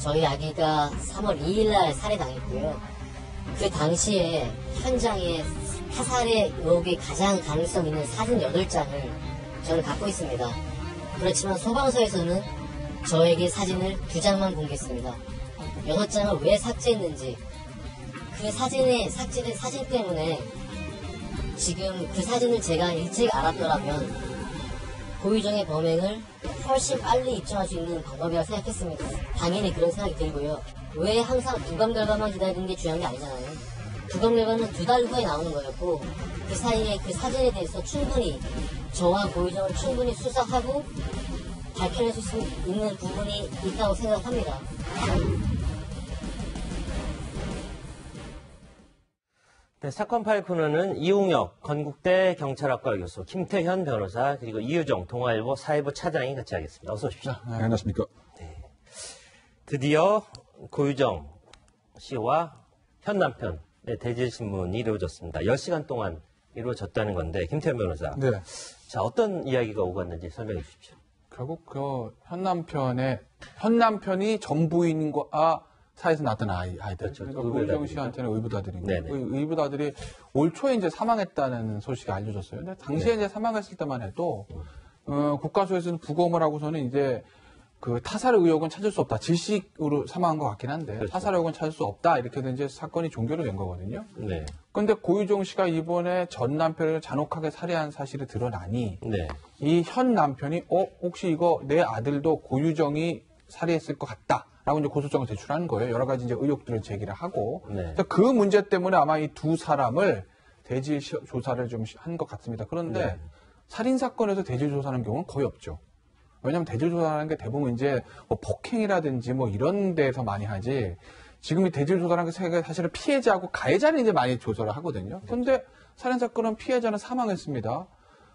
저희 아기가 3월 2일 날 살해당했고요. 그 당시에 현장에 타살의 의혹이 가장 가능성 있는 사진 8장을 저는 갖고 있습니다. 그렇지만 소방서에서는 저에게 사진을 2장만 공개했습니다. 6장을 왜 삭제했는지, 그 사진에 삭제된 사진 때문에 지금 그 사진을 제가 일찍 알았더라면 고유정의 범행을 훨씬 빨리 입증할 수 있는 방법이라고 생각했습니다. 당연히 그런 생각이 들고요. 왜 항상 부검 결과만 기다리는 게 중요한 게 아니잖아요. 부검 결과는 2달 후에 나오는 거였고, 그 사이에 그 사진에 대해서 충분히 저와 고유정을 충분히 수사하고 밝혀낼 수 있는 부분이 있다고 생각합니다. 네, 사건 파일 코너는 이홍혁 건국대 경찰학과 교수, 김태현 변호사, 그리고 이유정 동아일보 사회부 차장이 같이 하겠습니다. 어서 오십시오. 네, 안녕하십니까. 네. 드디어 고유정 씨와 현 남편의 대질 신문이 이루어졌습니다. 10시간 동안 이루어졌다는 건데, 김태현 변호사. 네. 자, 어떤 이야기가 오갔는지 설명해 주십시오. 결국 현 남편이 전부인과 사이에서 낳았던 아이들. 그렇죠. 그러니까 고유정 씨한테는 의붓아들이고, 네네. 의붓아들이 올 초에 이제 사망했다는 소식이 알려졌어요. 근데 당시에 이제 사망했을 때만 해도, 국가수에서는 부검을 하고서는 이제 그 타살 의혹은 찾을 수 없다. 질식으로 사망한 것 같긴 한데, 그렇죠. 타살 의혹은 찾을 수 없다. 이렇게 된 이제 사건이 종결이 된 거거든요. 네. 근데 고유정 씨가 이번에 전 남편을 잔혹하게 살해한 사실이 드러나니, 네. 이 현 남편이 혹시 이거 내 아들도 고유정이 살해했을 것 같다. 라고 이제 고소장을 제출하는 거예요. 여러 가지 이제 의혹들을 제기를 하고. 네. 그 문제 때문에 아마 이 두 사람을 대질 조사를 좀 한 것 같습니다. 그런데 네. 살인사건에서 대질 조사하는 경우는 거의 없죠. 왜냐하면 대질 조사하는 게 대부분 이제 뭐 폭행이라든지 뭐 이런 데서 많이 하지. 지금 이 대질 조사라는 게 사실은 피해자하고 가해자는 이제 많이 조사를 하거든요. 그런데 살인사건은 피해자는 사망했습니다.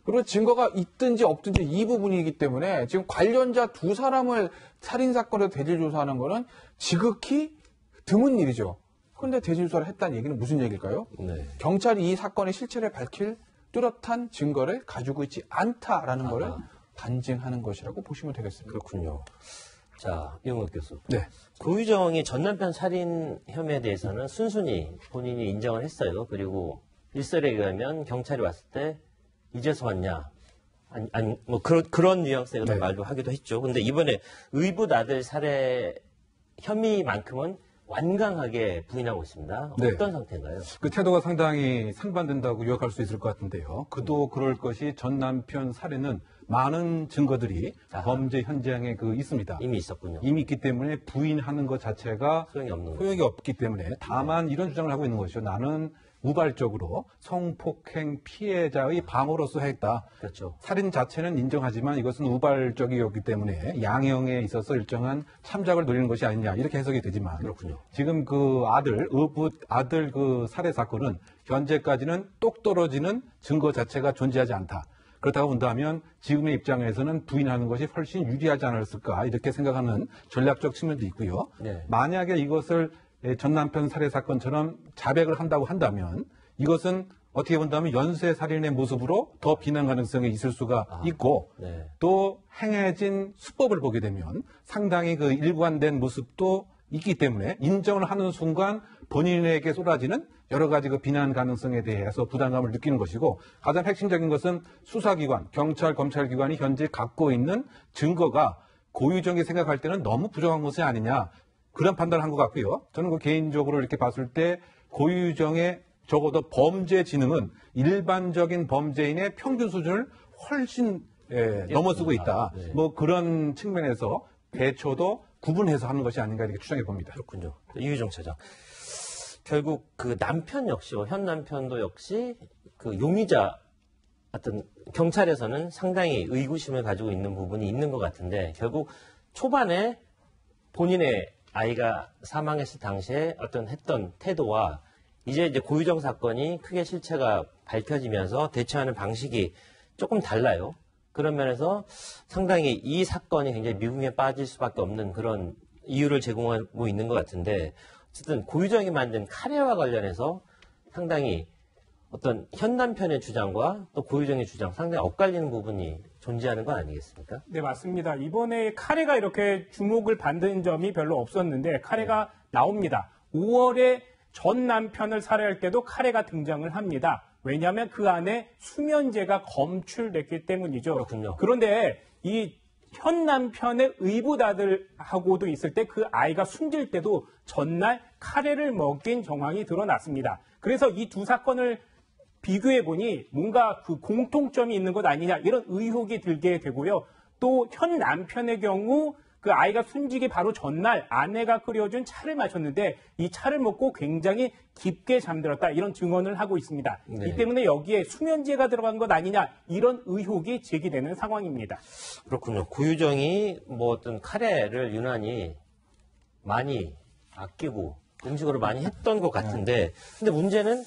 그리고 증거가 있든지 없든지 이 부분이기 때문에 지금 관련자 두 사람을 살인사건에서 대질조사하는 거는 지극히 드문 일이죠. 그런데 대질조사를 했다는 얘기는 무슨 얘기일까요? 네. 경찰이 이 사건의 실체를 밝힐 뚜렷한 증거를 가지고 있지 않다라는 거를 반증하는 것이라고 보시면 되겠습니다. 그렇군요. 자, 이홍혁 교수. 네. 고유정이 전 남편 살인 혐의에 대해서는 순순히 본인이 인정을 했어요. 그리고 일설에 의하면 경찰이 왔을 때 이제서 왔냐? 아니, 뭐, 그런 뉘앙스의 네. 말도 하기도 했죠. 근데 이번에 의붓 아들 살해 혐의만큼은 완강하게 부인하고 있습니다. 네. 어떤 상태인가요? 그 태도가 상당히 상반된다고 요약할 수 있을 것 같은데요. 그도 그럴 것이 전 남편 살해는 많은 증거들이 범죄 현장에 있습니다. 이미 있었군요. 이미 있기 때문에 부인하는 것 자체가 소용이 없기 때문에 다만 이런 주장을 하고 있는 것이죠. 나는 우발적으로 성폭행 피해자의 방어로서 했다. 그렇죠. 살인 자체는 인정하지만 이것은 우발적이었기 때문에 양형에 있어서 일정한 참작을 노리는 것이 아니냐 이렇게 해석이 되지만 그렇군요. 지금 그 아들 그 살해 사건은 현재까지는 똑 떨어지는 증거 자체가 존재하지 않다. 그렇다고 본다면 지금의 입장에서는 부인하는 것이 훨씬 유리하지 않았을까 이렇게 생각하는 전략적 측면도 있고요. 네. 만약에 이것을 전 남편 살해 사건처럼 자백을 한다고 한다면 이것은 어떻게 본다면 연쇄 살인의 모습으로 더 비난 가능성이 있을 수가 있고 네. 또 행해진 수법을 보게 되면 상당히 그 일관된 모습도 있기 때문에 인정을 하는 순간 본인에게 쏟아지는 여러 가지 그 비난 가능성에 대해서 부담감을 느끼는 것이고 가장 핵심적인 것은 수사기관, 경찰, 검찰기관이 현재 갖고 있는 증거가 고유정이 생각할 때는 너무 부족한 것이 아니냐 그런 판단을 한 것 같고요. 저는 그 개인적으로 이렇게 봤을 때 고유정의 적어도 범죄 지능은 일반적인 범죄인의 평균 수준을 훨씬 넘어서고 있다. 네. 뭐 그런 측면에서 대처도 구분해서 하는 것이 아닌가 이렇게 추정해 봅니다. 그렇군요. 이유정 차장. 결국 그 남편 역시, 현 남편도 역시 그 용의자, 어떤 경찰에서는 상당히 의구심을 가지고 있는 부분이 있는 것 같은데 결국 초반에 본인의 아이가 사망했을 당시에 했던 태도와 이제 고유정 사건이 크게 실체가 밝혀지면서 대처하는 방식이 조금 달라요. 그런 면에서 상당히 이 사건이 굉장히 미궁에 빠질 수밖에 없는 그런 이유를 제공하고 있는 것 같은데 어쨌든 고유정이 만든 카레와 관련해서 상당히 어떤 현 남편의 주장과 또 고유정의 주장 상당히 엇갈리는 부분이 존재하는 거 아니겠습니까? 네, 맞습니다. 이번에 카레가 이렇게 주목을 받는 점이 별로 없었는데 카레가 나옵니다. 5월에 전 남편을 살해할 때도 카레가 등장을 합니다. 왜냐하면 그 안에 수면제가 검출됐기 때문이죠. 그렇군요. 그런데 이 현 남편의 의붓아들하고도 있을 때 그 아이가 숨질 때도 전날 카레를 먹인 정황이 드러났습니다. 그래서 이 두 사건을 비교해 보니 뭔가 그 공통점이 있는 것 아니냐 이런 의혹이 들게 되고요. 또 현 남편의 경우 그 아이가 숨지기 바로 전날 아내가 끓여준 차를 마셨는데 이 차를 먹고 굉장히 깊게 잠들었다 이런 증언을 하고 있습니다. 네. 이 때문에 여기에 수면제가 들어간 것 아니냐 이런 의혹이 제기되는 상황입니다. 그렇군요. 고유정이 뭐 어떤 카레를 유난히 많이 아끼고 음식으로 많이 했던 것 같은데, 근데 문제는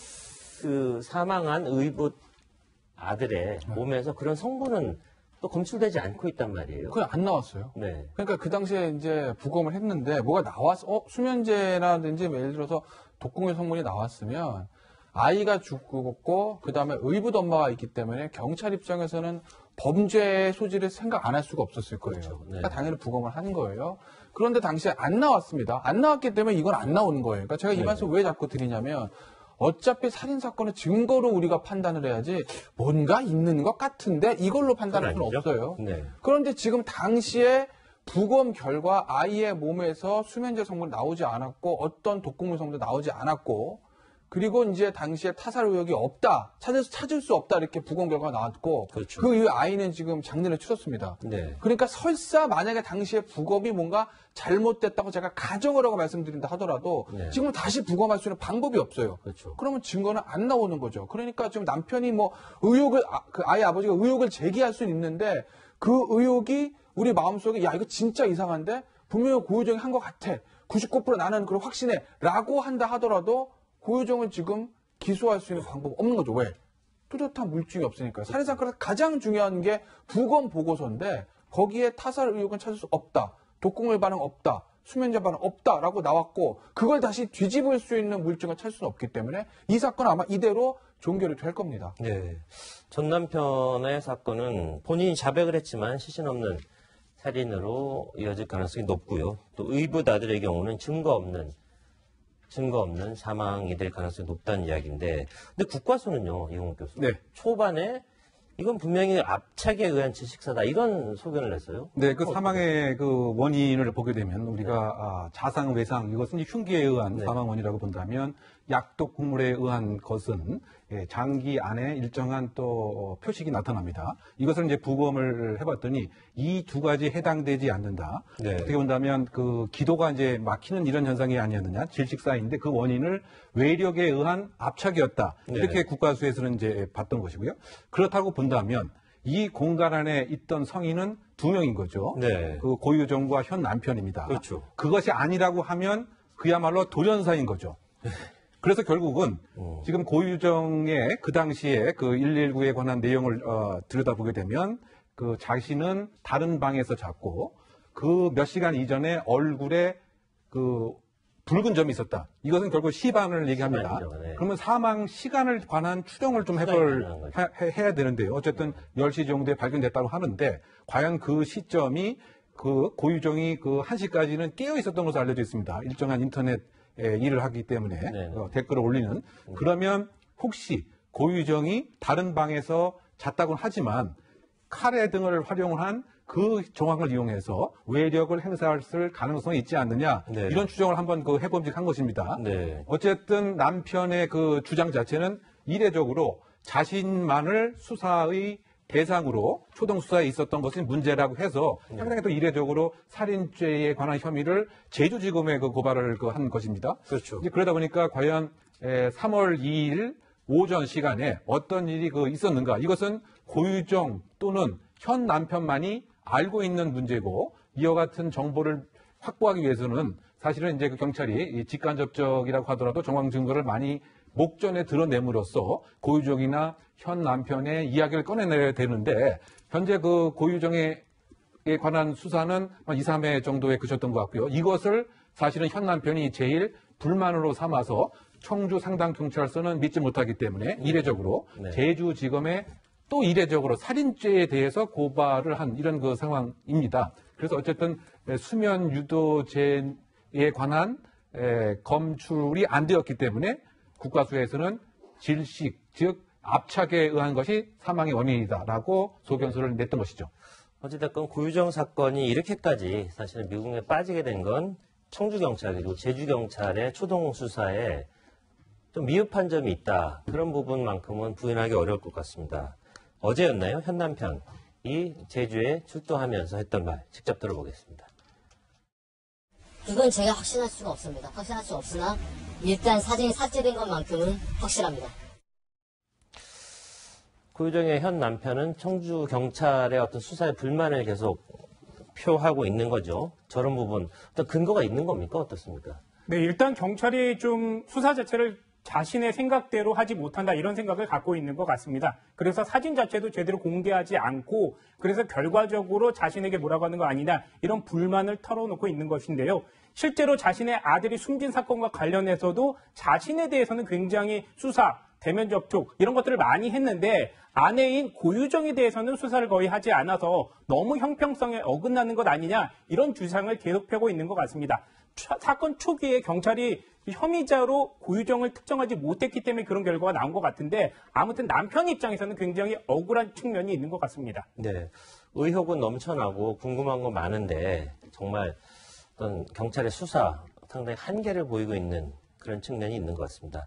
그 사망한 의붓 아들의 몸에서 그런 성분은 또 검출되지 않고 있단 말이에요. 그게 안 나왔어요. 네. 그러니까 그 당시에 이제 부검을 했는데 뭐가 나왔어? 수면제라든지 예를 들어서 독극물 성분이 나왔으면 아이가 죽고 그다음에 의붓 엄마가 있기 때문에 경찰 입장에서는 범죄 소지를 생각 안 할 수가 없었을 거예요. 그렇죠. 네. 그러니까 당연히 부검을 한 거예요. 그런데 당시에 안 나왔습니다. 안 나왔기 때문에 이건 안 나오는 거예요. 그러니까 제가 이 말씀 왜 자꾸 드리냐면 어차피 살인사건의 증거로 우리가 판단을 해야지 뭔가 있는 것 같은데 이걸로 판단할 수는 아니죠? 없어요. 네. 그런데 지금 당시에 부검 결과 아이의 몸에서 수면제 성분 나오지 않았고 어떤 독극물 성분도 나오지 않았고 그리고 이제 당시에 타살 의혹이 없다. 찾을 수 없다. 이렇게 부검 결과가 나왔고 그렇죠. 그 이후 아이는 지금 장례를 치렀습니다. 네. 그러니까 설사 만약에 당시에 부검이 뭔가 잘못됐다고 제가 가정을 하고 말씀드린다 하더라도 네. 지금 다시 부검할 수 있는 방법이 없어요. 그렇죠. 그러면 증거는 안 나오는 거죠. 그러니까 지금 남편이 뭐 의혹을 그 아이 아버지가 의혹을 제기할 수는 있는데 그 의혹이 우리 마음속에 야 이거 진짜 이상한데 분명히 고유정이 한 것 같아. 99% 나는 그걸 확신해. 라고 한다 하더라도 고유정을 지금 기소할 수 있는 방법 없는 거죠. 왜? 뚜렷한 물증이 없으니까요. 살인사건에서 가장 중요한 게 부검 보고서인데 거기에 타살 의혹은 찾을 수 없다. 독극물 반응 없다. 수면제 반응 없다라고 나왔고 그걸 다시 뒤집을 수 있는 물증을 찾을 수는 없기 때문에 이 사건은 아마 이대로 종결이 될 겁니다. 네. 전 남편의 사건은 본인이 자백을 했지만 시신 없는 살인으로 이어질 가능성이 높고요. 또 의붓 아들의 경우는 증거 없는 사망이 될 가능성이 높다는 이야기인데, 근데 국과수는요, 이용욱 교수. 네. 초반에 이건 분명히 압착에 의한 질식사다 이런 소견을 냈어요. 네, 그 사망의 그 원인을 보게 되면 우리가 자상 외상 이것은 흉기에 의한 네. 사망 원이라고 본다면 약독 국물에 의한 것은 장기 안에 일정한 또 표식이 나타납니다. 이것을 이제 부검을 해봤더니 이 두 가지 해당되지 않는다. 네. 어떻게 본다면 그 기도가 이제 막히는 이런 현상이 아니었느냐 질식사인데 그 원인을 외력에 의한 압착이었다. 네. 이렇게 국가수에서는 이제 봤던 것이고요. 그렇다고 본다면 이 공간 안에 있던 성인은 두 명인 거죠. 네. 그 고유정과 현 남편입니다. 그렇죠. 그것이 아니라고 하면 그야말로 돌연사인 거죠. 그래서 결국은 지금 고유정의 그 당시에 그 119에 관한 내용을 들여다보게 되면 그 자신은 다른 방에서 잤고 그 몇 시간 이전에 얼굴에 그 붉은 점이 있었다. 이것은 결국 시반을 얘기합니다. 시반이죠, 네. 그러면 사망 시간을 관한 추정을 좀 해야 되는데요. 어쨌든 10시 정도에 발견됐다고 하는데 과연 그 시점이 그 고유정이 그 1시까지는 깨어 있었던 것으로 알려져 있습니다. 일정한 인터넷 일을 하기 때문에 네. 댓글을 올리는. 그러면 혹시 고유정이 다른 방에서 잤다고는 하지만 카레 등을 활용을 한 그 정황을 이용해서 외력을 행사할 가능성이 있지 않느냐 네. 이런 추정을 한번 그 해봄직한 것입니다. 네. 어쨌든 남편의 그 주장 자체는 이례적으로 자신만을 수사의 대상으로 초동 수사에 있었던 것이 문제라고 해서 상당히 또 이례적으로 살인죄에 관한 혐의를 제주지검에 그 고발을 한 것입니다. 그렇죠. 이제 그러다 보니까 과연 3월 2일 오전 시간에 어떤 일이 그 있었는가? 이것은 고유정 또는 현 남편만이 알고 있는 문제고 이와 같은 정보를 확보하기 위해서는 사실은 이제 그 경찰이 직간접적이라고 하더라도 정황 증거를 많이 목전에 드러냄으로써 고유정이나 현 남편의 이야기를 꺼내내야 되는데 현재 그 고유정에 관한 수사는 2, 3회 정도에 그쳤던 것 같고요. 이것을 사실은 현 남편이 제일 불만으로 삼아서 청주 상당경찰서는 믿지 못하기 때문에 이례적으로 네. 제주지검에 또 이례적으로 살인죄에 대해서 고발을 한 이런 그 상황입니다. 그래서 어쨌든 수면 유도죄에 관한 검출이 안 되었기 때문에 국가수에서는 질식, 즉 압착에 의한 것이 사망의 원인이다라고 소견서를 냈던 것이죠. 어찌됐건 고유정 사건이 이렇게까지 사실은 미국에 빠지게 된 건 청주경찰 그리고 제주경찰의 초동 수사에 좀 미흡한 점이 있다. 그런 부분만큼은 부인하기 어려울 것 같습니다. 어제였나요? 현 남편이 제주에 출동하면서 했던 말 직접 들어보겠습니다. 그건 제가 확신할 수가 없습니다. 확신할 수 없으나 일단 사진이 삭제된 것만큼은 확실합니다. 고유정의 현 남편은 청주 경찰의 어떤 수사에 불만을 계속 표하고 있는 거죠. 저런 부분 어떤 근거가 있는 겁니까? 어떻습니까? 네, 일단 경찰이 좀 수사 자체를 자신의 생각대로 하지 못한다 이런 생각을 갖고 있는 것 같습니다. 그래서 사진 자체도 제대로 공개하지 않고 그래서 결과적으로 자신에게 뭐라고 하는 거 아니냐 이런 불만을 털어놓고 있는 것인데요. 실제로 자신의 아들이 숨진 사건과 관련해서도 자신에 대해서는 굉장히 수사, 대면 접촉 이런 것들을 많이 했는데 아내인 고유정에 대해서는 수사를 거의 하지 않아서 너무 형평성에 어긋나는 것 아니냐 이런 주장을 계속 펴고 있는 것 같습니다. 사건 초기에 경찰이 혐의자로 고유정을 특정하지 못했기 때문에 그런 결과가 나온 것 같은데 아무튼 남편 입장에서는 굉장히 억울한 측면이 있는 것 같습니다. 네, 의혹은 넘쳐나고 궁금한 건 많은데 정말 어떤 경찰의 수사 상당히 한계를 보이고 있는 그런 측면이 있는 것 같습니다.